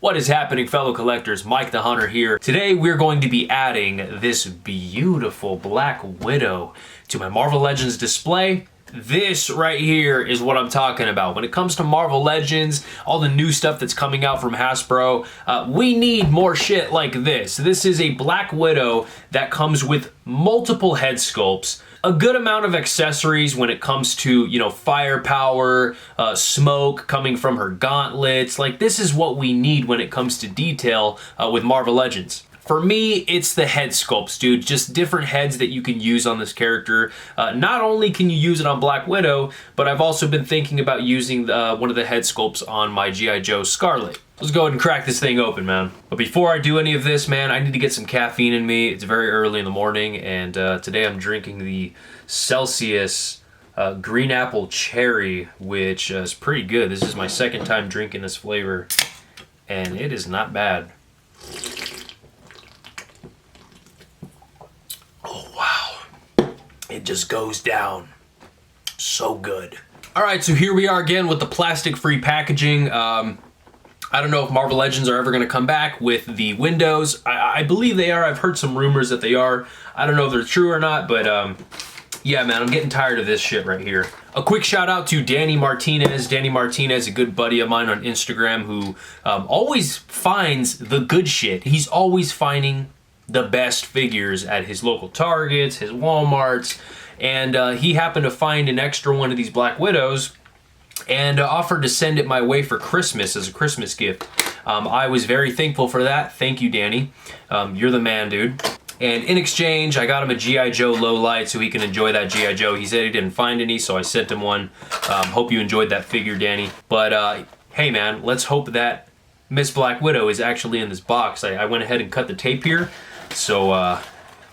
What is happening, fellow collectors? Mike the Hunter here. Today we're going to be adding this beautiful Black Widow to my Marvel Legends display. This right here is what I'm talking about. When it comes to Marvel Legends, all the new stuff that's coming out from Hasbro, we need more shit like this. This is a Black Widow that comes with multiple head sculpts, a good amount of accessories when it comes to, you know, firepower, smoke coming from her gauntlets. Like, this is what we need when it comes to detail with Marvel Legends. For me, it's the head sculpts, dude. Just different heads that you can use on this character. Not only can you use it on Black Widow, but I've also been thinking about using one of the head sculpts on my G.I. Joe Scarlet. Let's go ahead and crack this thing open, man. But before I do any of this, man, I need to get some caffeine in me. It's very early in the morning, and today I'm drinking the Celsius Green Apple Cherry, which is pretty good. This is my second time drinking this flavor, and it is not bad. Oh, wow. It just goes down so good. All right, so here we are again with the plastic-free packaging. I don't know if Marvel Legends are ever going to come back with the windows. I believe they are. I've heard some rumors that they are. I don't know if they're true or not, but yeah, man, I'm getting tired of this shit right here. A quick shout out to Danny Martinez. Danny Martinez, a good buddy of mine on Instagram who always finds the good shit. He's always finding the best figures at his local Targets, his Walmarts, and he happened to find an extra one of these Black Widows and offered to send it my way for Christmas as a Christmas gift. I was very thankful for that. Thank you, Danny. You're the man, dude. And in exchange, I got him a G.I. Joe low light so he can enjoy that G.I. Joe. He said he didn't find any, so I sent him one. Hope you enjoyed that figure, Danny. But hey, man, let's hope that Miss Black Widow is actually in this box. I went ahead and cut the tape here, so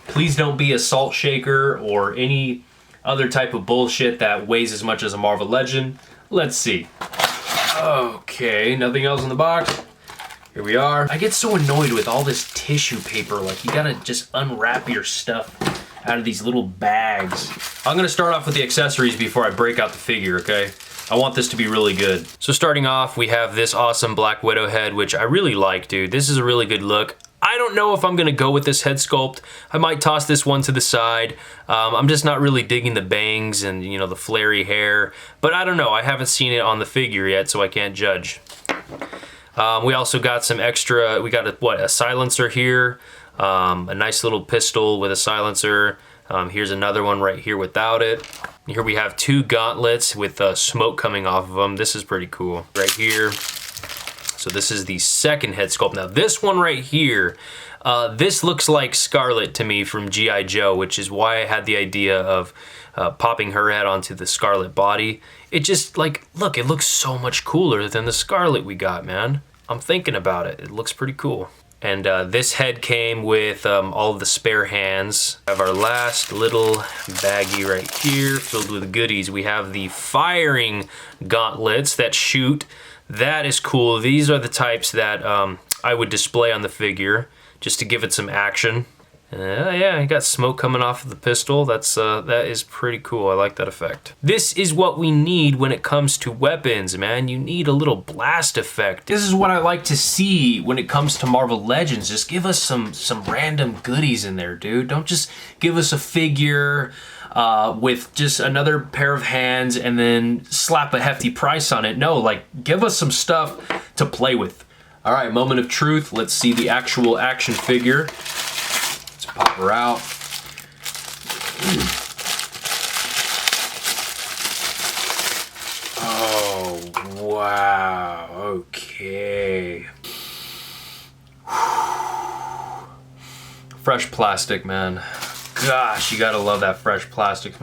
please don't be a salt shaker or any other type of bullshit that weighs as much as a Marvel Legend. Let's see. Okay, nothing else in the box. Here we are. I get so annoyed with all this tissue paper. Like, you gotta just unwrap your stuff out of these little bags. I'm gonna start off with the accessories before I break out the figure, okay? I want this to be really good. So starting off, we have this awesome Black Widow head, which I really like, dude. This is a really good look. I don't know if I'm gonna go with this head sculpt. I might toss this one to the side. I'm just not really digging the bangs and, you know, the flary hair, but I don't know. I haven't seen it on the figure yet, so I can't judge. We also got some extra, we got a silencer here, a nice little pistol with a silencer. Here's another one right here without it. Here we have two gauntlets with smoke coming off of them. This is pretty cool. Right here. So this is the second head sculpt. Now this one right here, this looks like Scarlet to me from G.I. Joe, which is why I had the idea of popping her head onto the Scarlet body. It just, like, look, it looks so much cooler than the Scarlet we got, man. I'm thinking about it. It looks pretty cool. And this head came with all of the spare hands. We have our last little baggie right here filled with goodies. We have the firing gauntlets that shoot. That is cool. These are the types that I would display on the figure just to give it some action. Yeah, you got smoke coming off of the pistol. That is pretty cool. I like that effect. This is what we need when it comes to weapons, man. You need a little blast effect. This is what I like to see when it comes to Marvel Legends. Just give us some random goodies in there, dude. Don't just give us a figure with just another pair of hands and then slap a hefty price on it. No, like, give us some stuff to play with. All right, moment of truth. Let's see the actual action figure. Let's pop her out. Oh, wow. Okay. Fresh plastic, man. Gosh, you gotta love that fresh plastic.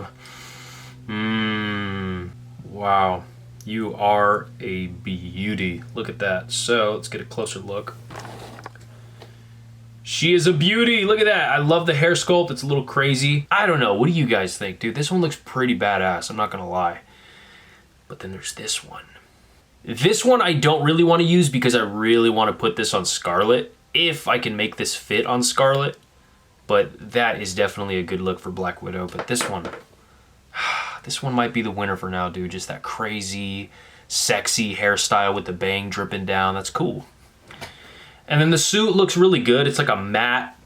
Wow. You are a beauty. Look at that. So, let's get a closer look. She is a beauty. Look at that. I love the hair sculpt. It's a little crazy. I don't know. What do you guys think, dude? This one looks pretty badass. I'm not gonna lie. But then there's this one. This one I don't really want to use because I really want to put this on Scarlet, if I can make this fit on Scarlet. But that is definitely a good look for Black Widow. But this one might be the winner for now, dude. Just that crazy, sexy hairstyle with the bang dripping down. That's cool. And then the suit looks really good. It's like a matte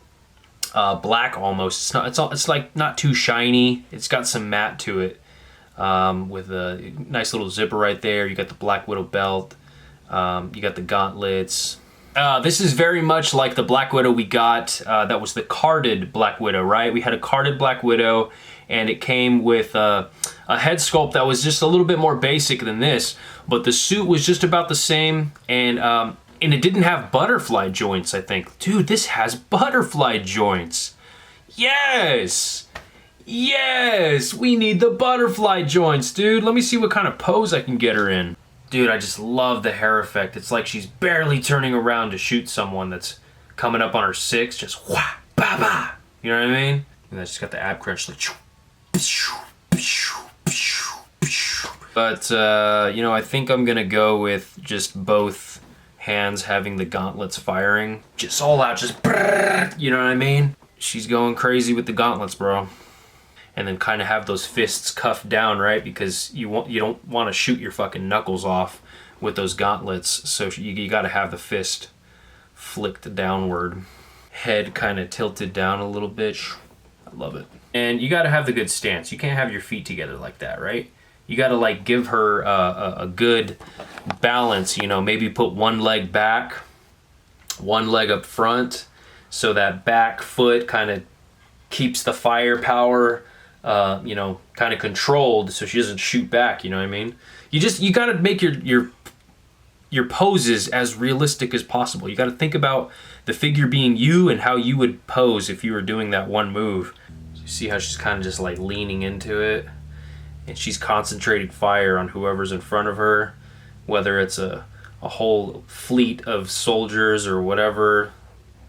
black almost. It's like not too shiny. It's got some matte to it, with a nice little zipper right there. You got the Black Widow belt. You got the gauntlets. This is very much like the Black Widow we got. That was the carded Black Widow, right? We had a carded Black Widow, and it came with a head sculpt that was just a little bit more basic than this, but the suit was just about the same, and it didn't have butterfly joints, I think. Dude, this has butterfly joints. Yes! Yes! We need the butterfly joints, dude. Let me see what kind of pose I can get her in. Dude, I just love the hair effect. It's like she's barely turning around to shoot someone that's coming up on her 6. Just wah, ba, ba. You know what I mean? And then she's got the ab crunch like... But, you know, I think I'm gonna go with just both hands having the gauntlets firing. Just all out, just... You know what I mean? She's going crazy with the gauntlets, bro. And then kind of have those fists cuffed down, right? Because you don't want to shoot your fucking knuckles off with those gauntlets. So you got to have the fist flicked downward. Head kind of tilted down a little bit. I love it. And you got to have the good stance. You can't have your feet together like that, right? You got to like give her a good balance, you know, maybe put one leg back, one leg up front, so that back foot kind of keeps the firepower, you know, kind of controlled, so she doesn't shoot back. You know what I mean? You got to make your poses as realistic as possible. You got to think about the figure being you and how you would pose if you were doing that one move. You see how she's kind of just like leaning into it, and she's concentrating fire on whoever's in front of her, whether it's a whole fleet of soldiers or whatever,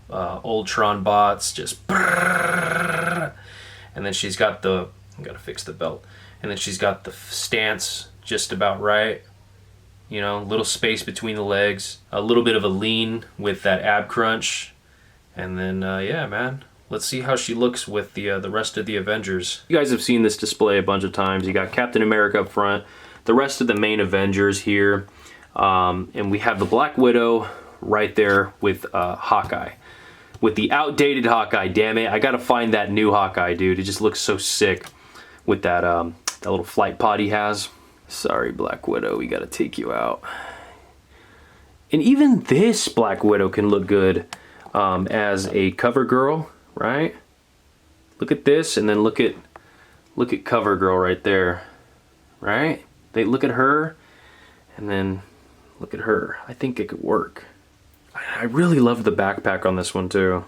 Ultron bots, just brrrr. And then she's got the, I gotta fix the belt, and then she's got the stance just about right, you know, little space between the legs, a little bit of a lean with that ab crunch, and then yeah, man, let's see how she looks with the rest of the Avengers. You guys have seen this display a bunch of times. You got Captain America up front, the rest of the main Avengers here, and we have the Black Widow right there with Hawkeye. With the outdated Hawkeye, damn it. I gotta find that new Hawkeye, dude. It just looks so sick with that, that little flight pod he has. Sorry, Black Widow, we gotta take you out. And even this Black Widow can look good as a cover girl, right? Look at this, and then look at cover girl right there, right? Look at her, and then look at her. I think it could work. I really love the backpack on this one too.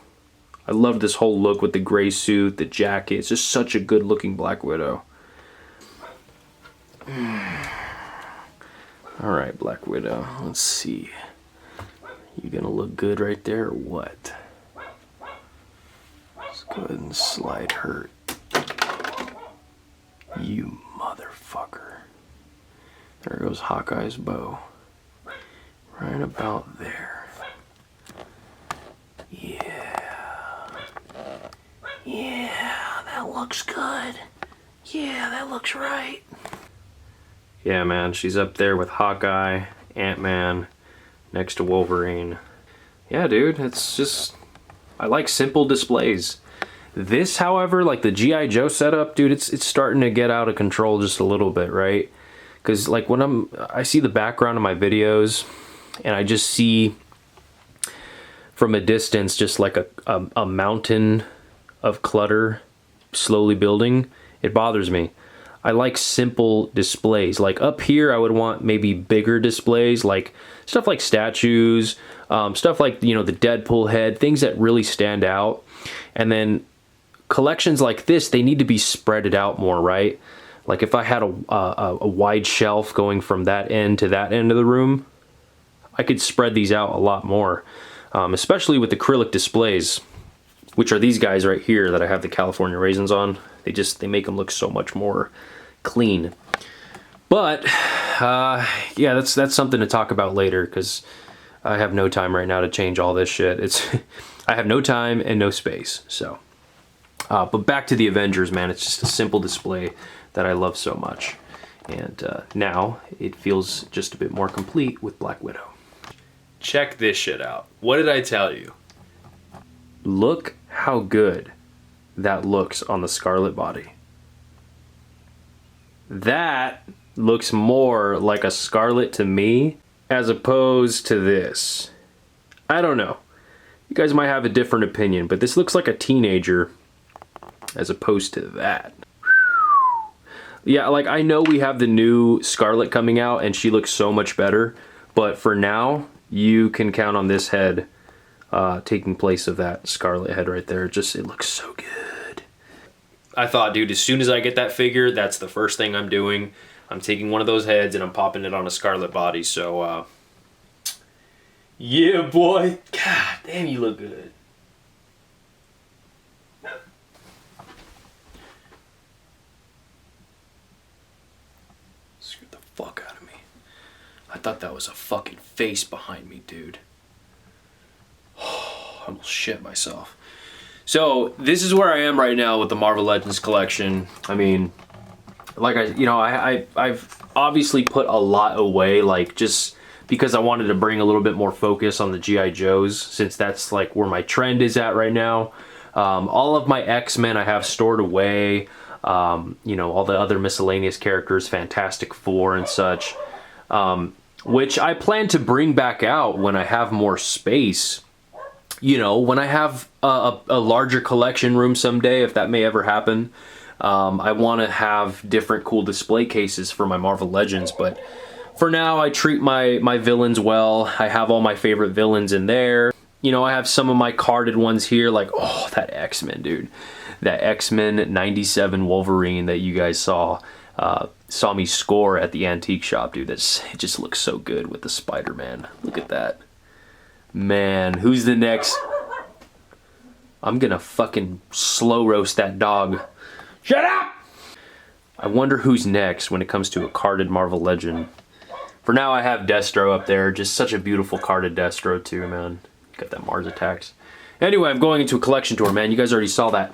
I love this whole look with the gray suit, the jacket. It's just such a good looking Black Widow. Alright, Black Widow, let's see. You gonna look good right there or what? Let's go ahead and slide her. You motherfucker. There goes Hawkeye's bow. Right about there. Yeah, that looks good. Yeah, that looks right. Yeah, man, she's up there with Hawkeye, Ant-Man, next to Wolverine. Yeah, dude, it's just, I like simple displays. This, however, like the G.I. Joe setup, dude, it's starting to get out of control just a little bit, right? Because like when I see the background of my videos, and I just see from a distance just like a mountain of clutter slowly building, it bothers me. I like simple displays. Like up here I would want maybe bigger displays, like stuff like statues, stuff like, you know, the Deadpool head, things that really stand out. And then collections like this, they need to be spreaded out more, right? Like if I had a wide shelf going from that end to that end of the room, I could spread these out a lot more, especially with acrylic displays, which are these guys right here that I have the California raisins on. They make them look so much more clean. But yeah, that's something to talk about later, because I have no time right now to change all this shit. I have no time and no space. So, but back to the Avengers, man. It's just a simple display that I love so much, and now it feels just a bit more complete with Black Widow. check this shit out. What did I tell you? Look how good that looks on the Scarlet body. That looks more like a Scarlet to me as opposed to this. I don't know. You guys might have a different opinion, but this looks like a teenager as opposed to that. Yeah, like I know we have the new Scarlet coming out and she looks so much better, but for now, you can count on this head taking place of that Scarlet head right there. It looks so good. I thought, dude, as soon as I get that figure, that's the first thing I'm doing. I'm taking one of those heads and I'm popping it on a Scarlet body, so yeah, boy. God damn, you look good. Scared the fuck out of me. I thought that was a fucking face behind me, dude. I almost shit myself. So, this is where I am right now with the Marvel Legends collection. I mean, like I've obviously put a lot away, like just because I wanted to bring a little bit more focus on the G.I. Joes, since that's like where my trend is at right now. All of my X-Men I have stored away. You know, all the other miscellaneous characters, Fantastic Four and such, which I plan to bring back out when I have more space. You know, when I have a larger collection room someday, if that may ever happen. I want to have different cool display cases for my Marvel Legends, but for now I treat my villains well. I have all my favorite villains in there. You know, I have some of my carded ones here, like, oh, that X-Men, dude. That X-Men 97 Wolverine that you guys saw me score at the antique shop, dude. It just looks so good with the Spider-Man. Look at that. Man, who's the next? I'm gonna fucking slow roast that dog. Shut up! I wonder who's next when it comes to a carded Marvel Legend. For now, I have Destro up there. Just such a beautiful carded Destro too, man. Got that Mars Attacks. Anyway, I'm going into a collection tour, man. You guys already saw that.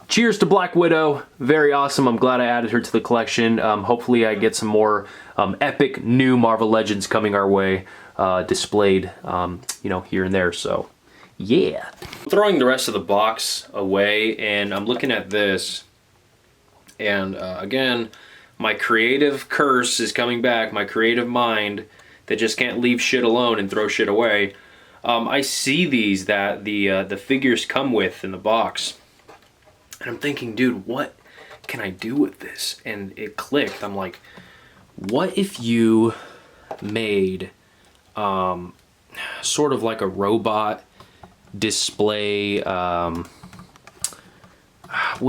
Cheers to Black Widow. Very awesome. I'm glad I added her to the collection. Hopefully I get some more epic new Marvel Legends coming our way, displayed, you know, here and there. So, yeah. I'm throwing the rest of the box away, and I'm looking at this. And again, my creative curse is coming back. My creative mind that just can't leave shit alone and throw shit away. I see these that the figures come with in the box. And I'm thinking, dude, what can I do with this? And it clicked. I'm like, what if you made sort of like a robot display, what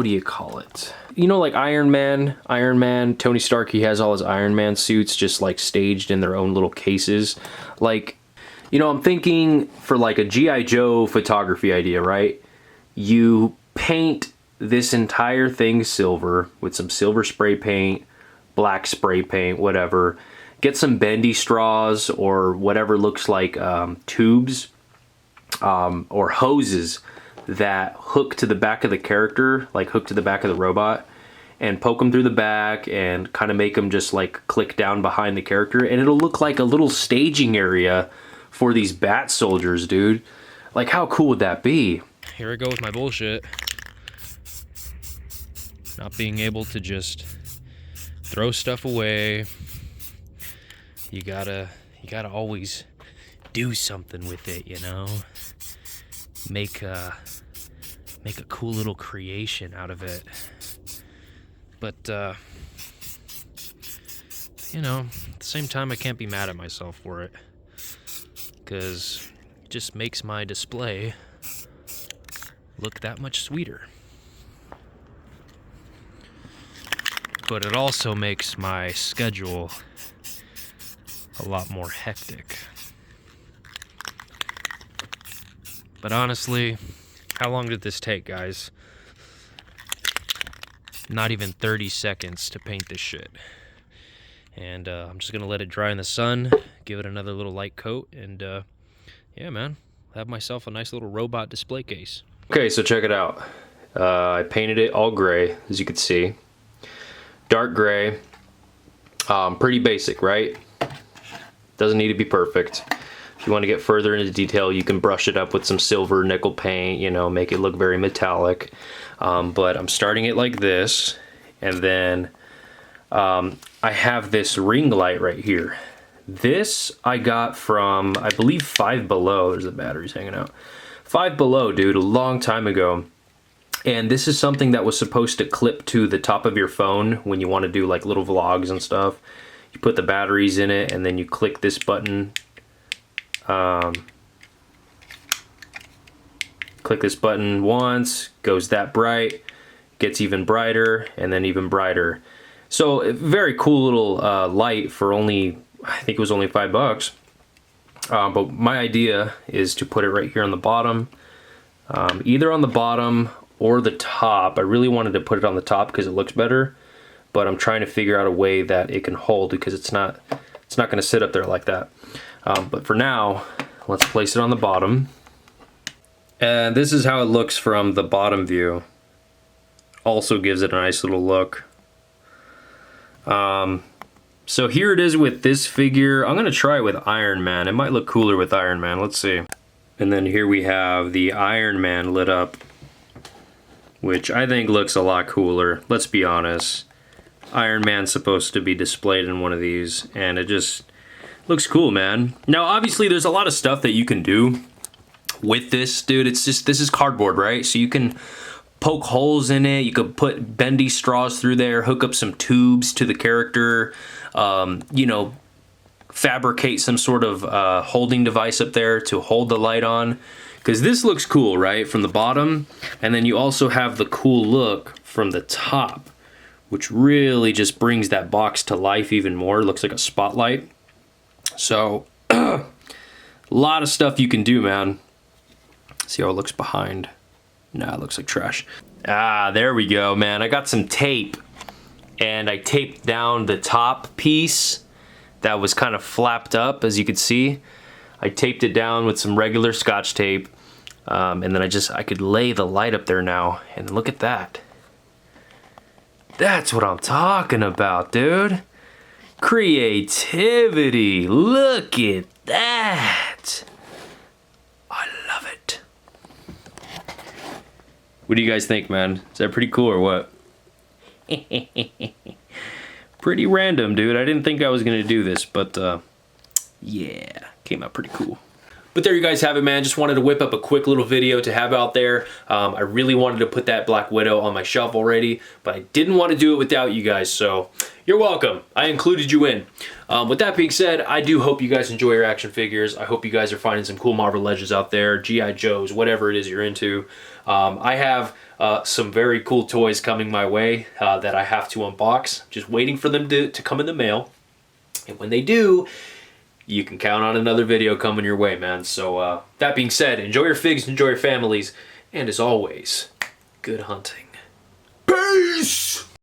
do you call it? You know, like Iron Man, Tony Stark, he has all his Iron Man suits just like staged in their own little cases. Like, you know, I'm thinking for like a G.I. Joe photography idea, right? You paint this entire thing silver with some silver spray paint, black spray paint, whatever. Get some bendy straws or whatever looks like tubes or hoses that hook to the back of the character, like hook to the back of the robot, and poke them through the back and kind of make them just like click down behind the character, and it'll look like a little staging area for these Bat Soldiers, dude. Like, how cool would that be? Here I go with my bullshit. Not being able to just throw stuff away. You gotta always do something with it, you know? Make a cool little creation out of it. But, you know, at the same time, I can't be mad at myself for it. Because it just makes my display look that much sweeter. But it also makes my schedule a lot more hectic. But honestly, how long did this take, guys? Not even 30 seconds to paint this shit. And I'm just gonna let it dry in the sun, give it another little light coat, and yeah, man, have myself a nice little robot display case. Okay, so check it out. I painted it all gray, as you can see. Dark gray. Pretty basic, right? Doesn't need to be perfect. you want to get further into detail, you can brush it up with some silver nickel paint, you know, make it look very metallic. But I'm starting it like this, and then I have this ring light right here. This I got from, I believe, Five Below. There's the batteries hanging out. Five Below, dude, a long time ago. And this is something that was supposed to clip to the top of your phone when you want to do like little vlogs and stuff. You put the batteries in it, and then you click this button. Click this button once, goes that bright, gets even brighter, and then even brighter. So very cool little light for only, I think it was only $5. But my idea is to put it right here on the bottom, either on the bottom or the top. I really wanted to put it on the top because it looks better, but I'm trying to figure out a way that it can hold, because it's not going to sit up there like that. But for now, let's place it on the bottom. And this is how it looks from the bottom view. Also gives it a nice little look. So here it is with this figure. I'm gonna try it with Iron Man. It might look cooler with Iron Man. Let's see. And then here we have the Iron Man lit up, which I think looks a lot cooler. Let's be honest. Iron Man's supposed to be displayed in one of these, and it just looks cool, man. Now, obviously, there's a lot of stuff that you can do with this, dude. It's just, this is cardboard, right? So you can poke holes in it. You could put bendy straws through there, hook up some tubes to the character, you know, fabricate some sort of holding device up there to hold the light on. Because this looks cool, right, from the bottom. And then you also have the cool look from the top, which really just brings that box to life even more. It looks like a spotlight. So, a lot of stuff you can do, man. See how it looks behind. Nah, it looks like trash. Ah, there we go, man. I got some tape, and I taped down the top piece that was kind of flapped up, as you could see. I taped it down with some regular Scotch tape, and then I could lay the light up there now, and look at that. That's what I'm talking about, dude. Creativity. Look at that. I love it. What do you guys think, man? Is that pretty cool or what? Pretty random, dude. I didn't think I was gonna do this, but yeah, came out pretty cool. But there you guys have it, man. Just wanted to whip up a quick little video to have out there. I really wanted to put that Black Widow on my shelf already, but I didn't want to do it without you guys, so you're welcome. I included you in. With that being said, I do hope you guys enjoy your action figures. I hope you guys are finding some cool Marvel Legends out there, G.I. Joes, whatever it is you're into. I have some very cool toys coming my way that I have to unbox. Just waiting for them to come in the mail. And when they do, you can count on another video coming your way, man. So that being said, enjoy your figs, enjoy your families, and as always, good hunting. Peace!